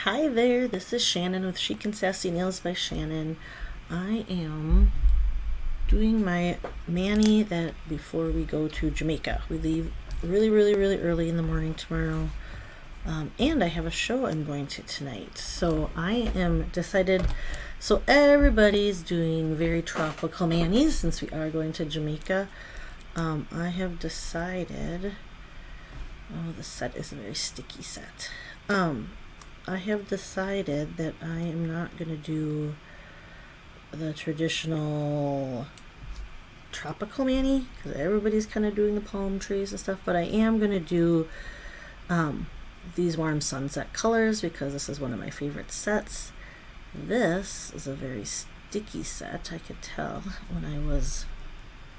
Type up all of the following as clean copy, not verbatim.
Hi there, this is Shannon with Chic and Sassy Nails by Shannon. I am doing my mani that before we go to Jamaica. We leave really early in the morning tomorrow. And I have a show I'm going to tonight. So I am decided, so everybody's doing very tropical manis since we are going to Jamaica. I have decided, oh, the set is a very sticky set. I have decided that I am not going to do the traditional tropical mani because everybody's kind of doing the palm trees and stuff, but I am going to do these warm sunset colors because this is one of my favorite sets. This is a very sticky set. I could tell when I was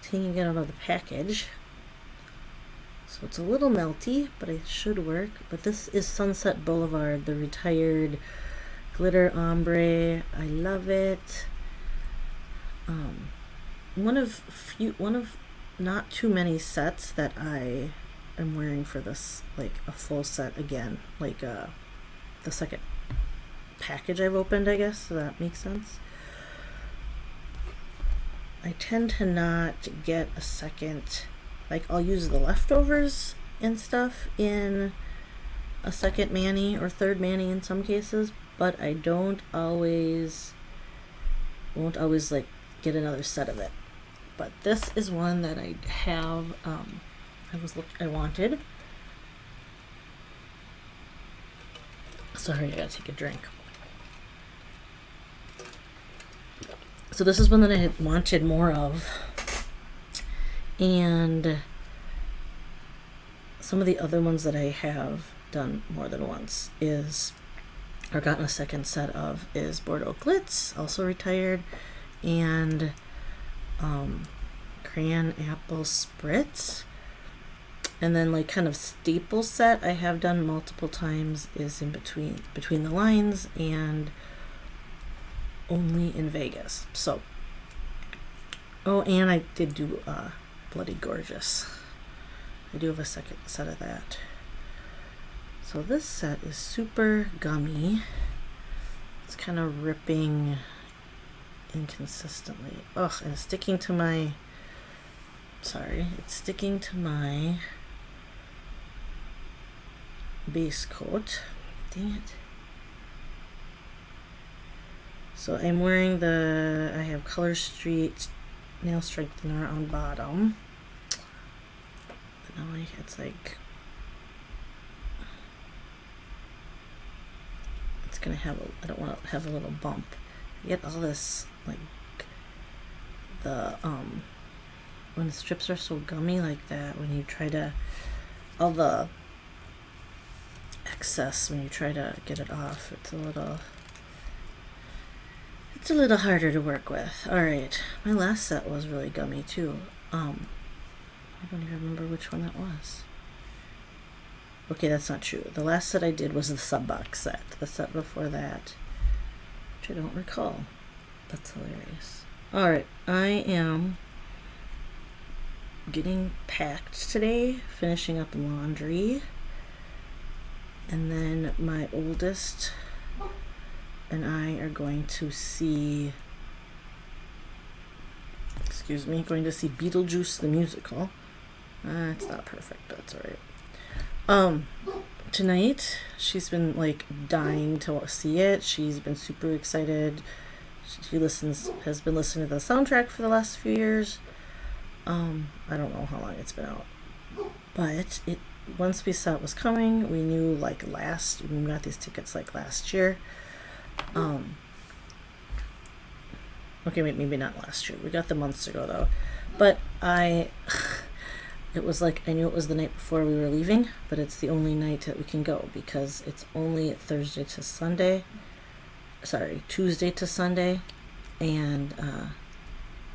taking it out of the package. So it's a little melty, but it should work. But this is Sunset Boulevard, the retired glitter ombre. I love it. One of not too many sets that I am wearing for this, like a full set again, like the second package I've opened, I guess. So that makes sense. I tend to not get a second. Like, I'll use the leftovers and stuff in a second mani or third mani in some cases, but I won't always like get another set of it. But this is one that I have, I wanted. Sorry, I gotta take a drink. So this is one that I had wanted more of. And some of the other ones that I have done more than once or gotten a second set of, is Bordeaux Glitz, also retired, and Crayon Apple Spritz. And then like kind of staple set I have done multiple times is in between the lines and only in Vegas. So, oh, and I did do Bloody Gorgeous. I do have a second set of that. So this set is super gummy. It's kind of ripping inconsistently. Ugh, and it's sticking to my base coat. Dang it. So I'm wearing I have Color Street nail strengthener on bottom. But now it's like, it's gonna have I don't want to have a little bump. I get all this, like, when the strips are so gummy like that, when you try to, all the excess, when you try to get it off, it's a little harder to work with. Alright, my last set was really gummy too. I don't even remember which one that was. Okay, that's not true. The last set I did was the sub box set. The set before that, which I don't recall. That's hilarious. Alright, I am getting packed today, finishing up laundry. And then my oldest and I are going to see Beetlejuice the musical. It's not perfect, but it's alright. Tonight, she's been like dying to see it. She's been super excited. She has been listening to the soundtrack for the last few years. I don't know how long it's been out, but once we saw it was coming, we knew we got these tickets like last year. Okay, wait, maybe not last year. We got them months ago though. But it was like, I knew it was the night before we were leaving, but it's the only night that we can go because it's only Tuesday to Sunday. And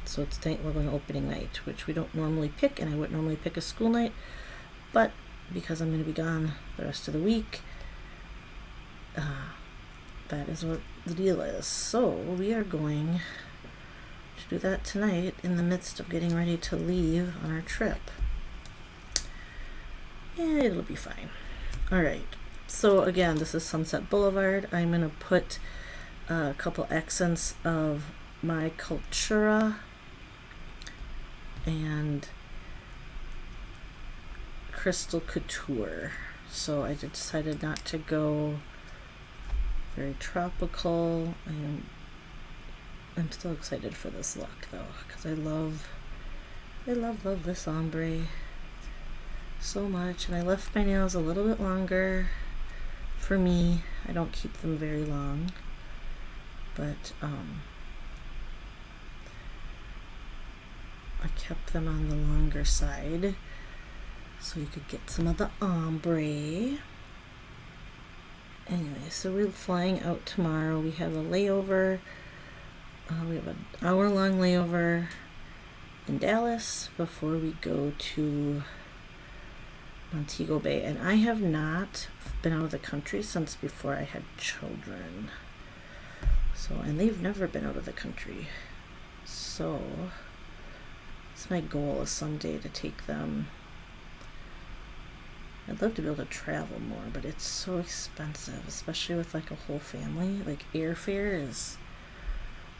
so it's we're going opening night, which we don't normally pick, and I wouldn't normally pick a school night, but because I'm going to be gone the rest of the week, that is what the deal is. So we are going to do that tonight in the midst of getting ready to leave on our trip. Yeah, it'll be fine. Alright, So again, this is Sunset Boulevard. I'm going to put a couple accents of my Cultura and Crystal Couture. So I decided not to go very tropical. I'm still excited for this look though, because I love this ombre so much. And I left my nails a little bit longer for me. I don't keep them very long, but I kept them on the longer side so you could get some of the ombre. Anyway, so we're flying out tomorrow. We have a layover. We have an hour-long layover in Dallas before we go to Montego Bay. And I have not been out of the country since before I had children. So, and they've never been out of the country. So, it's my goal is someday to take them. I'd love to be able to travel more, but it's so expensive, especially with like a whole family. Like airfare is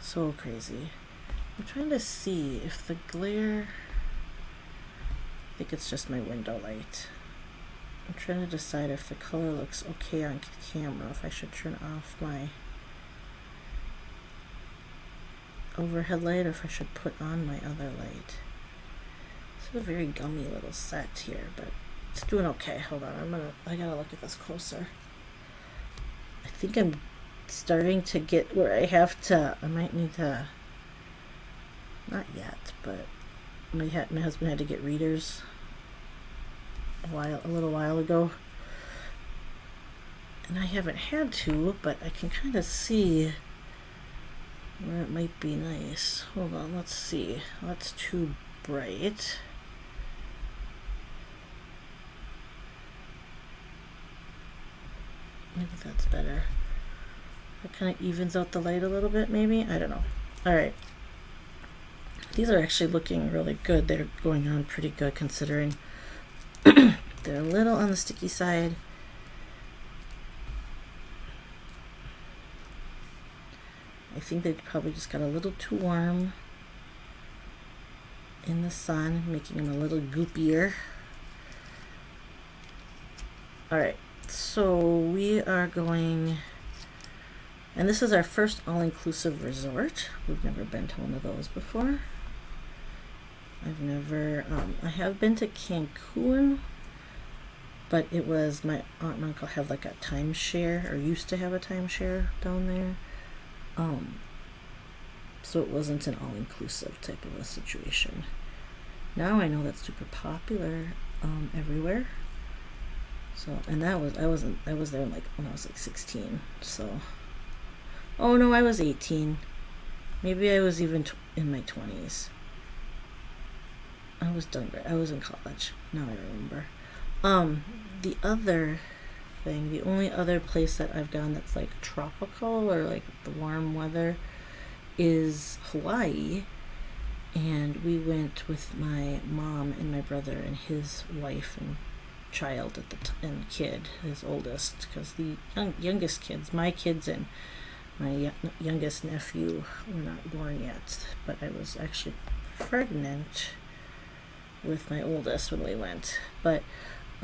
so crazy. I'm trying to see if the glare, I think it's just my window light. I'm trying to decide if the color looks okay on camera, if I should turn off my overhead light or if I should put on my other light. It's a very gummy little set here, but it's doing okay. Hold on, I gotta look at this closer. I think I'm starting to get where I might need to, not yet, but my husband had to get readers a little while ago. And I haven't had to, but I can kind of see where it might be nice. Hold on, let's see. That's too bright. Maybe that's better. It kind of evens out the light a little bit, maybe? I don't know. Alright. These are actually looking really good. They're going on pretty good considering they're a little on the sticky side. I think they probably just got a little too warm in the sun, making them a little goopier. Alright, so we are going, and this is our first all-inclusive resort. We've never been to one of those before. I have been to Cancun, but it was my aunt and uncle have like a timeshare, or used to have a timeshare down there. So it wasn't an all-inclusive type of a situation. Now I know that's super popular everywhere. So, and I was there like when I was like 16. So, oh no, I was 18. Maybe I was even in my 20s. I was done. I was in college. Now I remember. The other thing, the only other place that I've gone that's like tropical or like the warm weather is Hawaii. And we went with my mom and my brother and his wife and child at and kid, his oldest, because the youngest kids, my kids and my youngest nephew were not born yet, but I was actually pregnant with my oldest when we went. But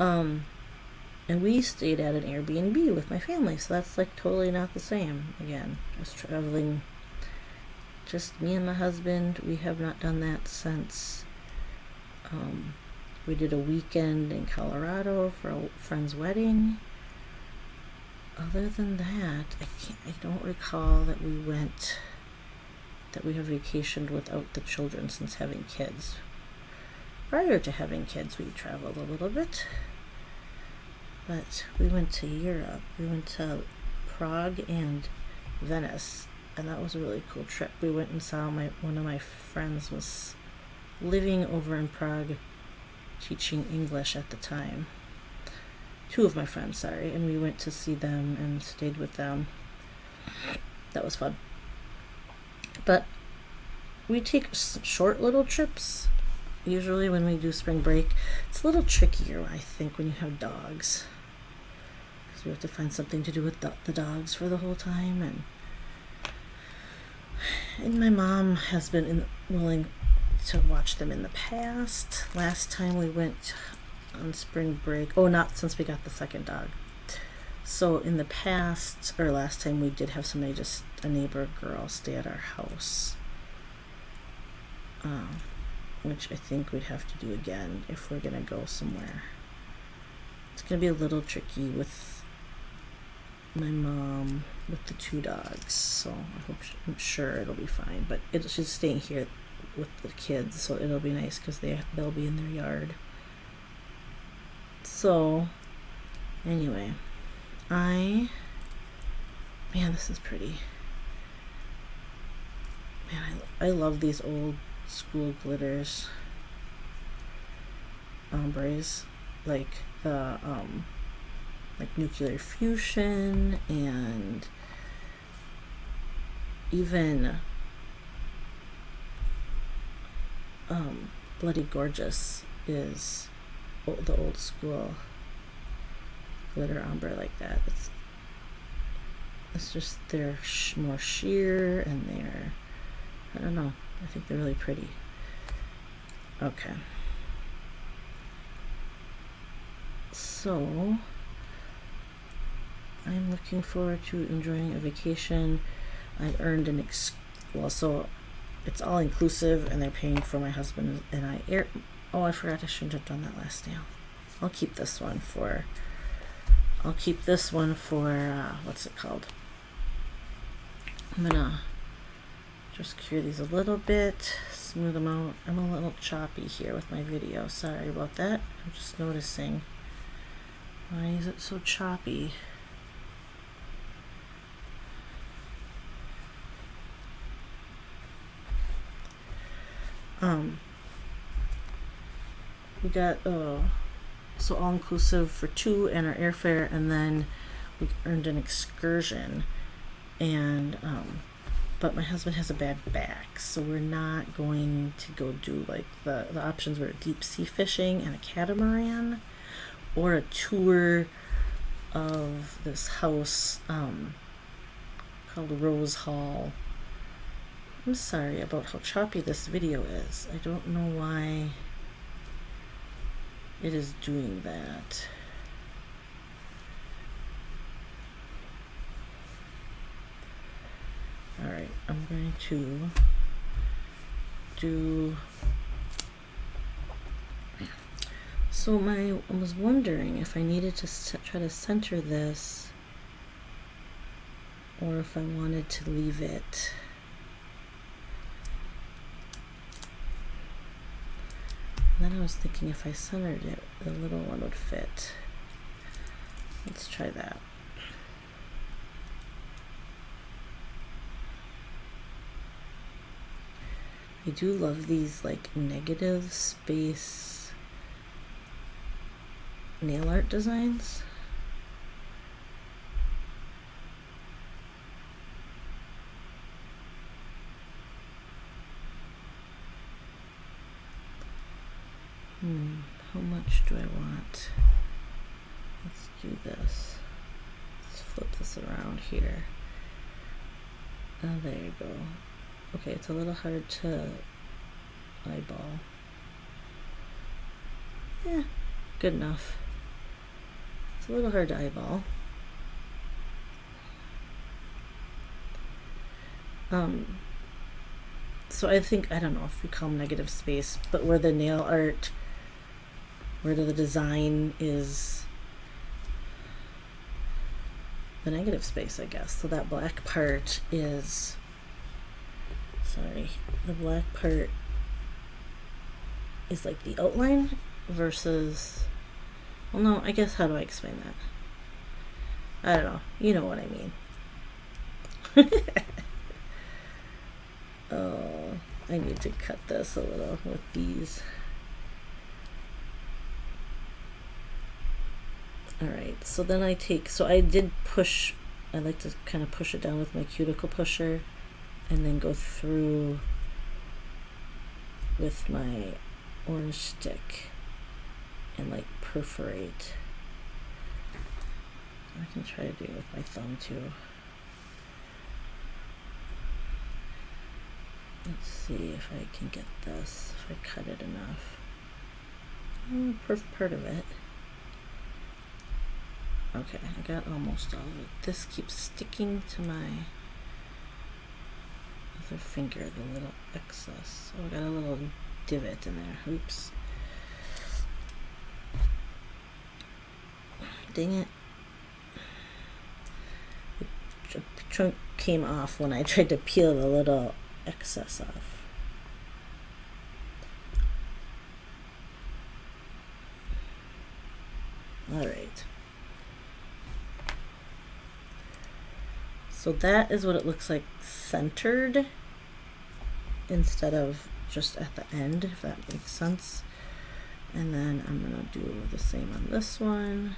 and we stayed at an Airbnb with my family, so that's like totally not the same. Again, I was traveling just me and my husband. We have not done that since we did a weekend in Colorado for a friend's wedding. Other than that, I don't recall that we have vacationed without the children since having kids. Prior to having kids, we traveled a little bit, but we went to Europe. We went to Prague and Venice, and that was a really cool trip. We went and saw one of my friends was living over in Prague, teaching English at the time. Two of my friends, sorry, and we went to see them and stayed with them. That was fun. But we take short little trips. Usually when we do spring break, it's a little trickier, I think, when you have dogs. because we have to find something to do with the dogs for the whole time. And my mom has been willing to watch them in the past. Last time we went on spring break, not since we got the second dog. So in the past, or last time, we did have somebody, just a neighbor girl, stay at our house, which I think we'd have to do again if we're gonna go somewhere. It's gonna be a little tricky with my mom with the two dogs, so I'm sure it'll be fine. But she's staying here with the kids, so it'll be nice because they'll be in their yard. So anyway, man, this is pretty. Man, I love these old school glitters, ombres, like the like nuclear fusion, and even Bloody Gorgeous is the old school glitter ombre like that. It's just they're more sheer, and I don't know, I think they're really pretty. Okay, so I'm looking forward to enjoying a vacation. I've earned so it's all inclusive, and they're paying for my husband and I I forgot, I shouldn't have done that last nail. I'll keep this one for what's it called? I'm gonna just cure these a little bit, smooth them out. I'm a little choppy here with my video, sorry about that. I'm just noticing, why is it so choppy? We got so all inclusive for 2 and our airfare, and then we earned an excursion, and but my husband has a bad back, so we're not going to go do, like, the options were deep sea fishing and a catamaran, or a tour of this house called Rose Hall. I'm sorry about how choppy this video is. I don't know why it is doing that. Alright, I'm going to do... So I was wondering if I needed to try to center this, or if I wanted to leave it. And then I was thinking if I centered it, the little one would fit. Let's try that. I do love these, like, negative space nail art designs. How much do I want? Let's do this. Let's flip this around here. Oh, there you go. Okay, it's a little hard to eyeball. Yeah, good enough. It's a little hard to eyeball. So I think, I don't know if we call them negative space, but where the nail art, where the design is the negative space, I guess. So that black part is, the black part is like the outline versus, well, no, I guess, how do I explain that? I don't know. You know what I mean. Oh, I need to cut this a little with these. Alright, so then I like to kind of push it down with my cuticle pusher, and then go through with my orange stick and, like, perforate. I can try to do it with my thumb too. Let's see if I can get this, if I cut it enough. Part of it. Okay, I got almost all of it. This keeps sticking to my other finger, the little excess. Oh, I got a little divot in there. Oops. Dang it. The chunk came off when I tried to peel the little excess off. All right. So that is what it looks like centered instead of just at the end, if that makes sense. And then I'm gonna do the same on this one.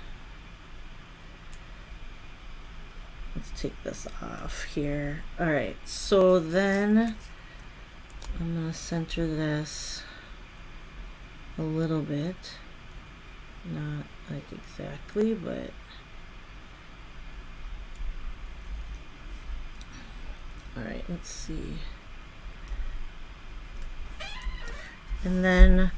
Let's take this off here. All right, so then I'm gonna center this a little bit, not like exactly, but all right, let's see. And then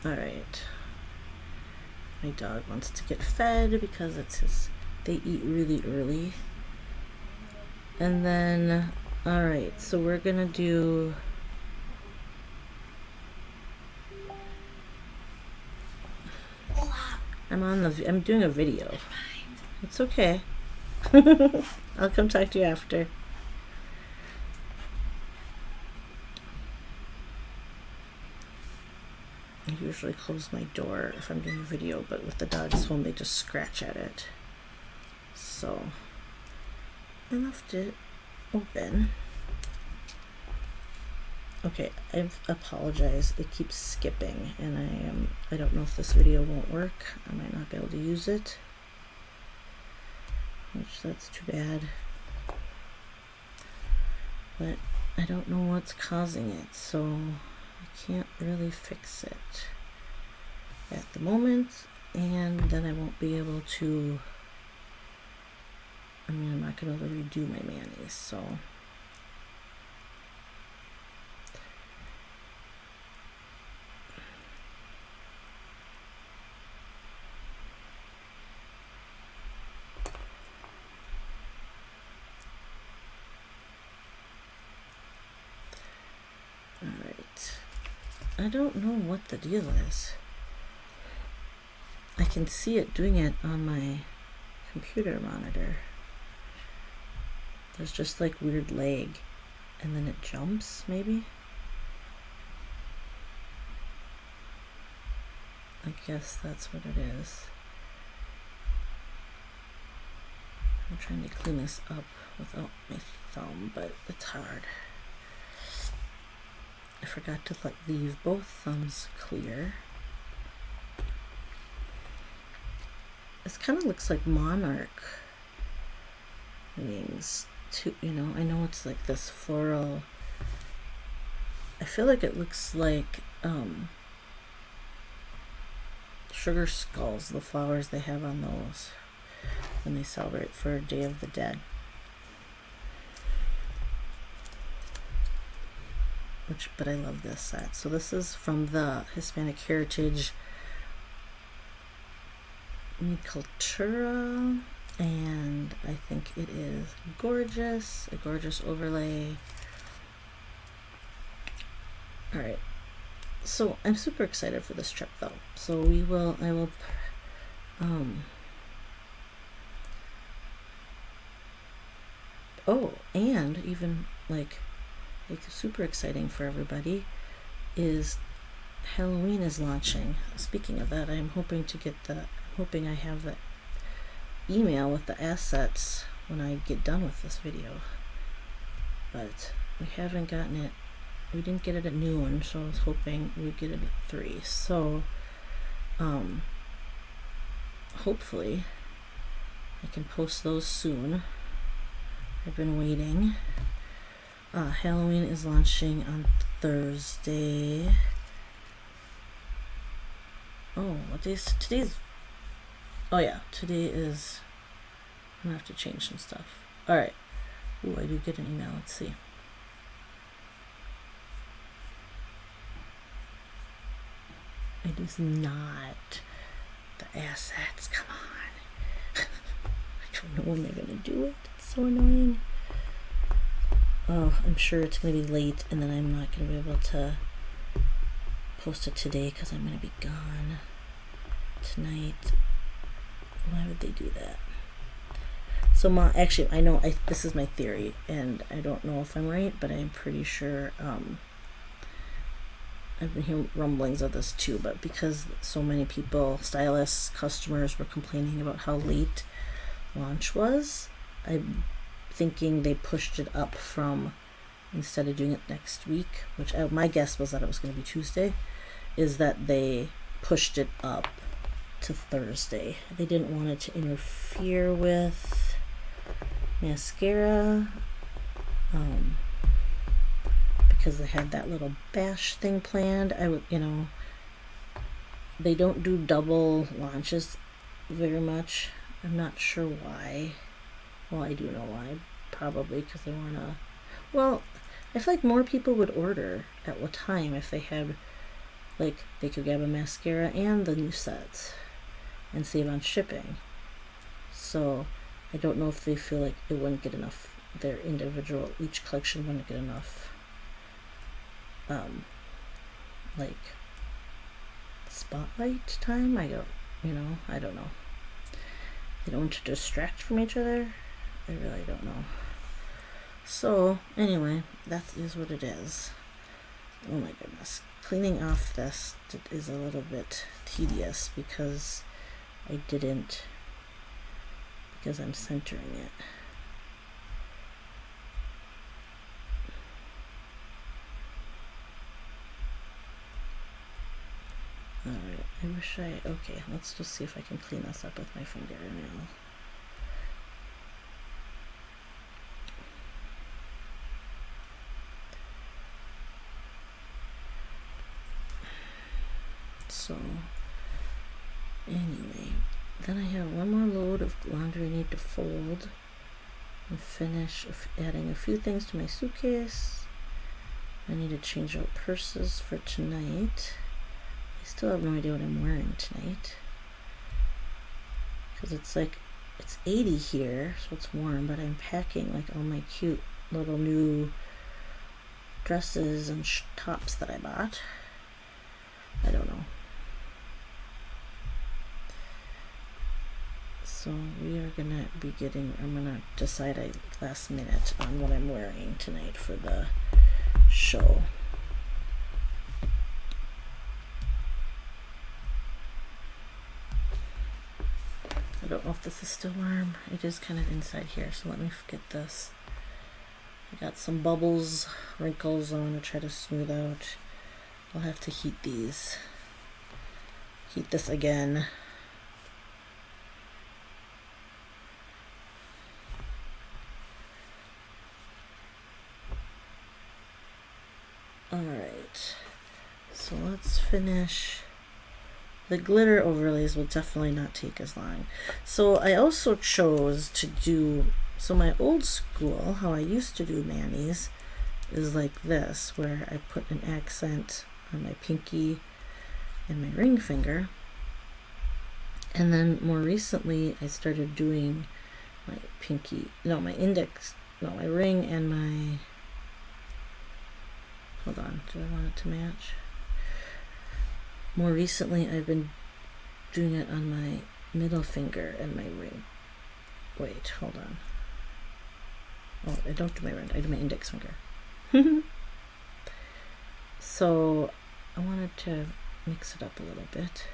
all right, my dog wants to get fed because they eat really early. And then, all right, so we're gonna do I'm doing a video. It's okay. I'll come talk to you after. I usually close my door if I'm doing a video, but with the dogs home, they just scratch at it. So I left it open. Okay, I apologize. It keeps skipping, and I don't know if this video won't work. I might not be able to use it, which that's too bad. But I don't know what's causing it, so I can't really fix it at the moment, and then I won't be able to, I'm not going to be able to redo my manis, so. Alright, I don't know what the deal is. I can see it doing it on my computer monitor. There's just like weird lag, and then it jumps, maybe? I guess that's what it is. I'm trying to clean this up without my thumb, but it's hard. I forgot to leave both thumbs clear. This kind of looks like monarch wings too, you know. I know it's like this floral. I feel like it looks like sugar skulls, the flowers they have on those when they celebrate for Day of the Dead. But I love this set. So this is from the Hispanic Heritage Cultura, and I think it is gorgeous, a gorgeous overlay. All right, so I'm super excited for this trip though. So I will oh, and even like super exciting for everybody is Halloween is launching. Speaking of that, I'm hoping I have the email with the assets when I get done with this video, but we haven't gotten it. We didn't get it at noon, so I was hoping we'd get it at 3. So hopefully I can post those soon. I've been waiting. Halloween is launching on Thursday, Oh, what day's today's? Oh yeah, today is. I'm gonna have to change some stuff. All right. Ooh, I do get an email. Let's see. It is not the assets. Come on. I don't know when they're gonna do it. It's so annoying. Oh, I'm sure it's gonna be late, and then I'm not gonna be able to post it today because I'm gonna be gone tonight. Why would they do that? So, actually, I know this is my theory, and I don't know if I'm right, but I'm pretty sure. I've been hearing rumblings of this too, but because so many people, stylists, customers, were complaining about how late launch was, I'm thinking they pushed it up from, instead of doing it next week, which my guess was that it was going to be Tuesday, is that they pushed it up to Thursday. They didn't want it to interfere with mascara, because they had that little bash thing planned. They don't do double launches very much. I'm not sure why. Well, I do know why. Probably because they want to. Well, I feel like more people would order at what time if they had, like, they could grab a mascara and the new sets and save on shipping. So I don't know if they feel like it wouldn't get enough. Their individual, each collection wouldn't get enough. Like spotlight time. I don't know. They don't want to distract from each other. I really don't know. So anyway, that is what it is. Oh my goodness, cleaning off this is a little bit tedious because I'm centering it. Alright, okay, let's just see if I can clean this up with my fingernail. So, anyway, then I have one more load of laundry I need to fold and finish adding a few things to my suitcase. I need to change out purses for tonight. I still have no idea what I'm wearing tonight because it's 80 here, so it's warm, but I'm packing like all my cute little new dresses and tops that I bought. I don't know. So we are gonna be I'm gonna decide last minute on what I'm wearing tonight for the show. I don't know if this is still warm. It is kind of inside here, so let me get this. I got some bubbles, wrinkles I want to try to smooth out. I'll have to heat this again. Alright, so let's finish. The glitter overlays will definitely not take as long. So I also chose to do, my old school, how I used to do manis, is like this, where I put an accent on my pinky and my ring finger. And then more recently, I started doing my my ring and my, hold on, do I want it to match? More recently, I've been doing it on my middle finger and my ring. Wait, hold on. Oh, I don't do my ring, I do my index finger. So, I wanted to mix it up a little bit.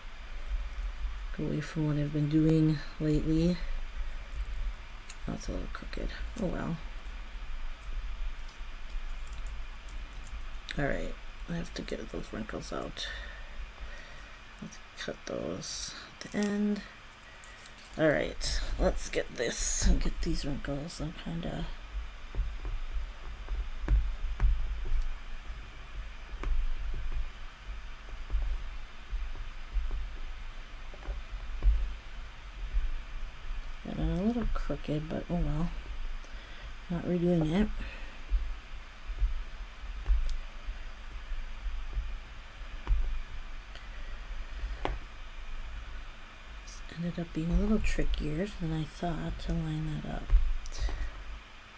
Go away from what I've been doing lately. Oh, it's a little crooked. Oh well. Alright, I have to get those wrinkles out. Let's cut those at the end. Alright, let's get this and get these wrinkles. I'm kinda crooked, but oh well. Not redoing it. This ended up being a little trickier than I thought to line that up.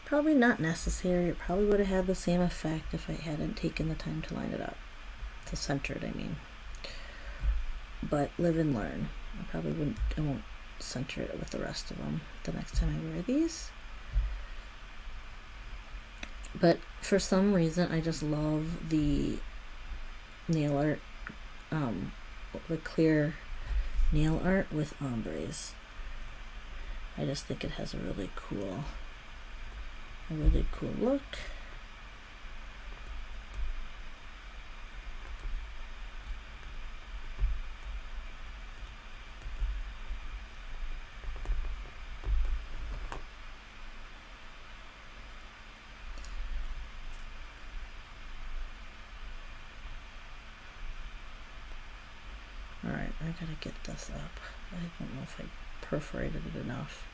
Probably not necessary. It probably would have had the same effect if I hadn't taken the time to line it up. To center it, I mean. But live and learn. I won't center it with the rest of them the next time I wear these. But for some reason, I just love the nail art, the clear nail art with ombres. I just think it has a really cool look. Alright, I gotta get this up. I don't know if I perforated it enough.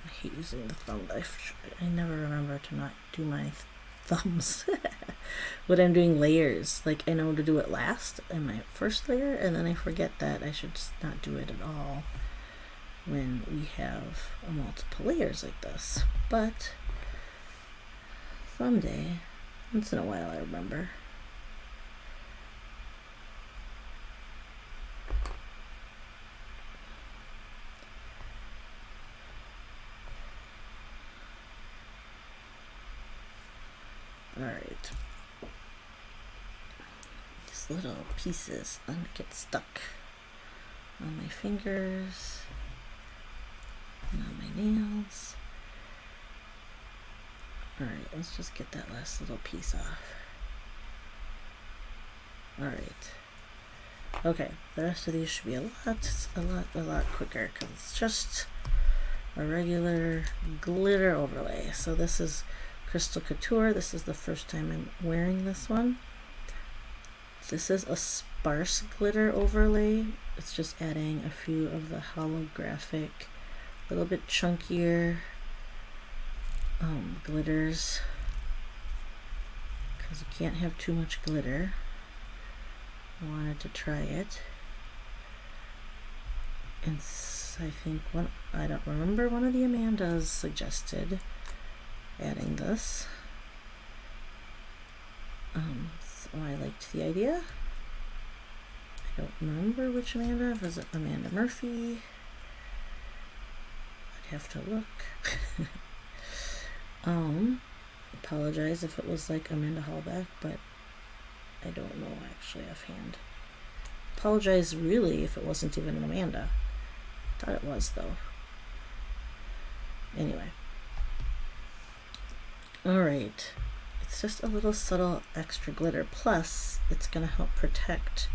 I hate using the thumb knife. I never remember to not do my thumbs when I'm doing layers. Like, I know to do it last in my first layer, and then I forget that I should just not do it at all when we have multiple layers like this. But someday, once in a while, I remember. Alright, these little pieces get stuck on my fingers and on my nails. Alright, let's just get that last little piece off. Alright, okay, the rest of these should be a lot quicker because it's just a regular glitter overlay. So this is Crystal Couture. This is the first time I'm wearing this one. This is a sparse glitter overlay. It's just adding a few of the holographic, a little bit chunkier glitters, because you can't have too much glitter. I wanted to try it, and I think I don't remember, one of the Amandas suggested adding this, so I liked the idea. I don't remember which Amanda. Was it Amanda Murphy? I'd have to look. Apologize if it was like Amanda Hallback, but I don't know actually offhand. Apologize really if it wasn't even an Amanda. Thought it was though. Anyway. Alright, it's just a little subtle extra glitter, plus it's going to help protect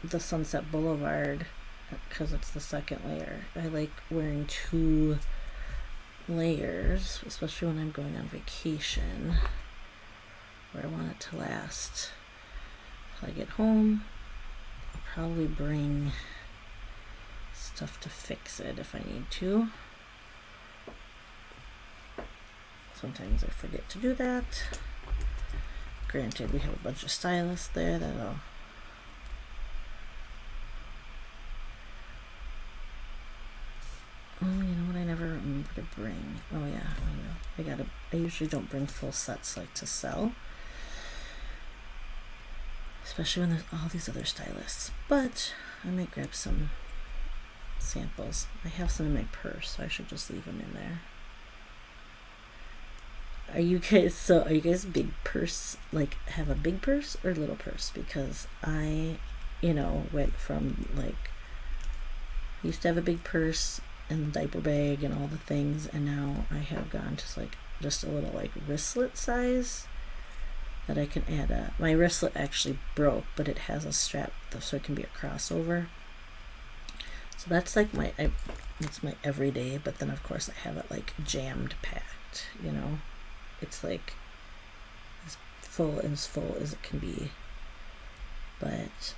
the Sunset Boulevard because it's the second layer. I like wearing 2 layers, especially when I'm going on vacation where I want it to last till I get home. I'll probably bring stuff to fix it if I need to. Sometimes I forget to do that. Granted, we have a bunch of stylists there that'll you know what I never remember to bring. Oh yeah, I know. I usually don't bring full sets like to sell. Especially when there's all these other stylists. But I might grab some samples. I have some in my purse, so I should just leave them in there. Are you guys big purse, like have a big purse or little purse? Because I, went from like, used to have a big purse and diaper bag and all the things, and now I have gone to like just a little like wristlet size that I can add my wristlet actually broke, but it has a strap so it can be a crossover. So that's like it's my everyday, but then of course I have it like jammed packed, It's like as full as it can be. But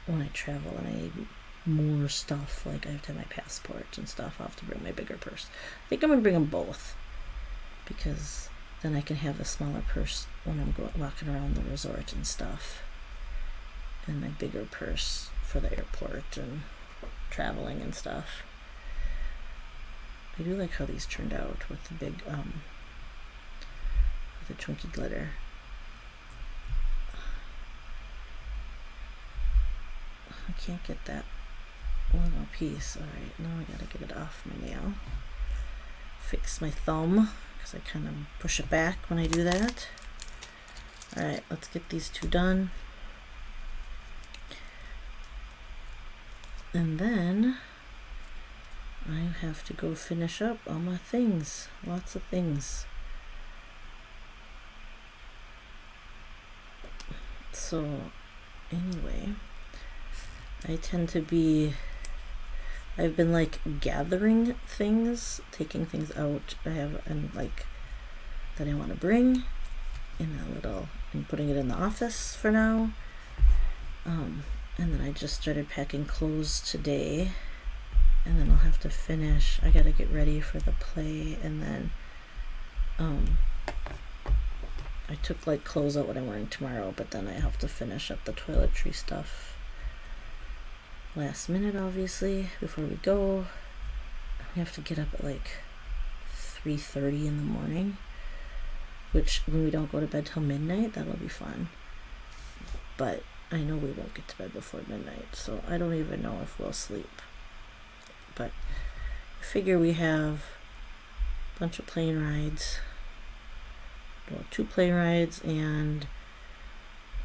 when I travel and I need more stuff, like I have to have my passport and stuff, I'll have to bring my bigger purse. I think I'm gonna bring them both, because then I can have a smaller purse when I'm walking around the resort and stuff, and my bigger purse for the airport and traveling and stuff. I do like how these turned out with the big with the chunky glitter. I can't get that little piece. Alright, now I gotta get it off my nail. Fix my thumb, because I kind of push it back when I do that. Alright, let's get these two done. And then I have to go finish up all my things. Lots of things. So, anyway, I tend to be, I've been like gathering things, taking things out I have, and like that I want to bring in a little, and putting it in the office for now. And then I just started packing clothes today, and then I'll have to finish. I gotta get ready for the play, and then I took like clothes out what I'm wearing tomorrow, but then I have to finish up the toiletry stuff last minute, obviously, before we go. We have to get up at like 3:30 in the morning, which when we don't go to bed till midnight, that'll be fun. But I know we won't get to bed before midnight, so I don't even know if we'll sleep. But I figure we have a bunch of plane rides. Well, 2 plane rides, and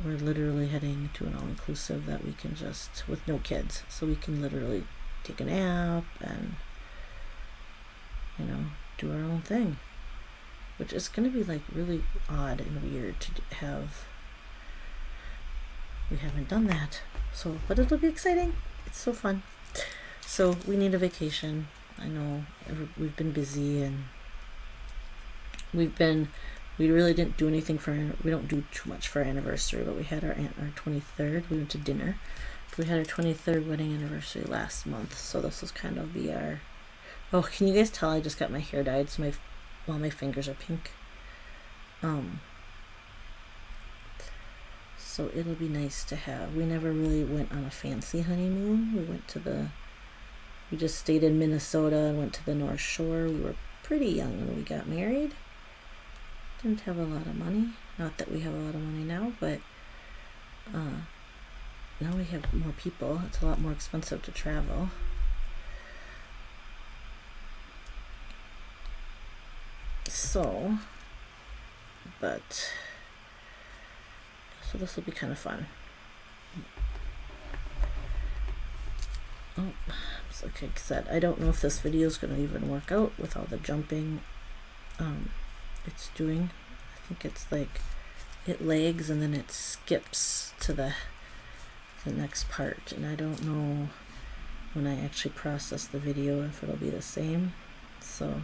we're literally heading to an all-inclusive that we can just, with no kids, so we can literally take a nap and, you know, do our own thing, which is going to be like really odd and weird to have. We haven't done that, so, but it'll be exciting. It's so fun. So we need a vacation. I know we've been busy, and we really didn't do anything we don't do too much for our anniversary, but we had our 23rd. We went to dinner. We had our 23rd wedding anniversary last month, so this was kind of be our, oh, can you guys tell I just got my hair dyed, so my fingers are pink. So it'll be nice to have. We never really went on a fancy honeymoon. We just stayed in Minnesota and went to the North Shore. We were pretty young when we got married. Didn't have a lot of money. Not that we have a lot of money now, but now we have more people. It's a lot more expensive to travel. So this will be kind of fun. Oh, so like I said, I don't know if this video is going to even work out with all the jumping it's doing. I think it's like it lags and then it skips to the next part, and I don't know when I actually process the video if it'll be the same. So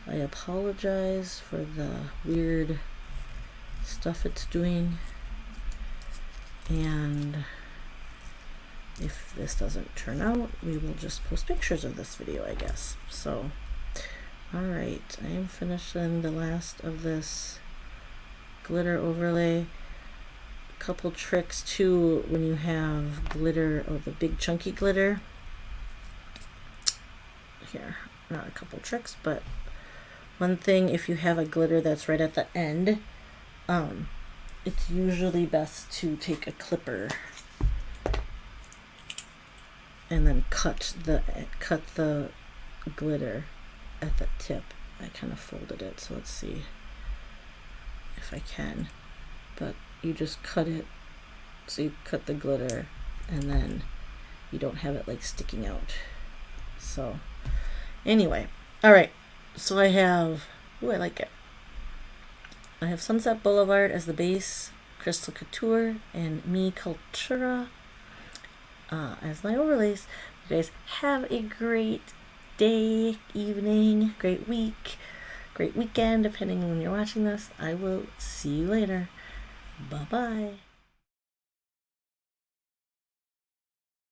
I apologize for the weird stuff it's doing, and if this doesn't turn out, we will just post pictures of this video, I guess. So alright, I am finishing the last of this glitter overlay. A couple tricks too when you have glitter, or the big chunky glitter. Here, not a couple tricks, but one thing, if you have a glitter that's right at the end, it's usually best to take a clipper and then cut the glitter at the tip. I kind of folded it, so let's see if I can. But you just cut it, so you cut the glitter, and then you don't have it like sticking out. So anyway, all right. So I have, I like it. I have Sunset Boulevard as the base, Crystal Couture, and Cultura as my overlays. You guys have a great day, evening, great week, great weekend, depending on when you're watching this. I will see you later. Bye-bye.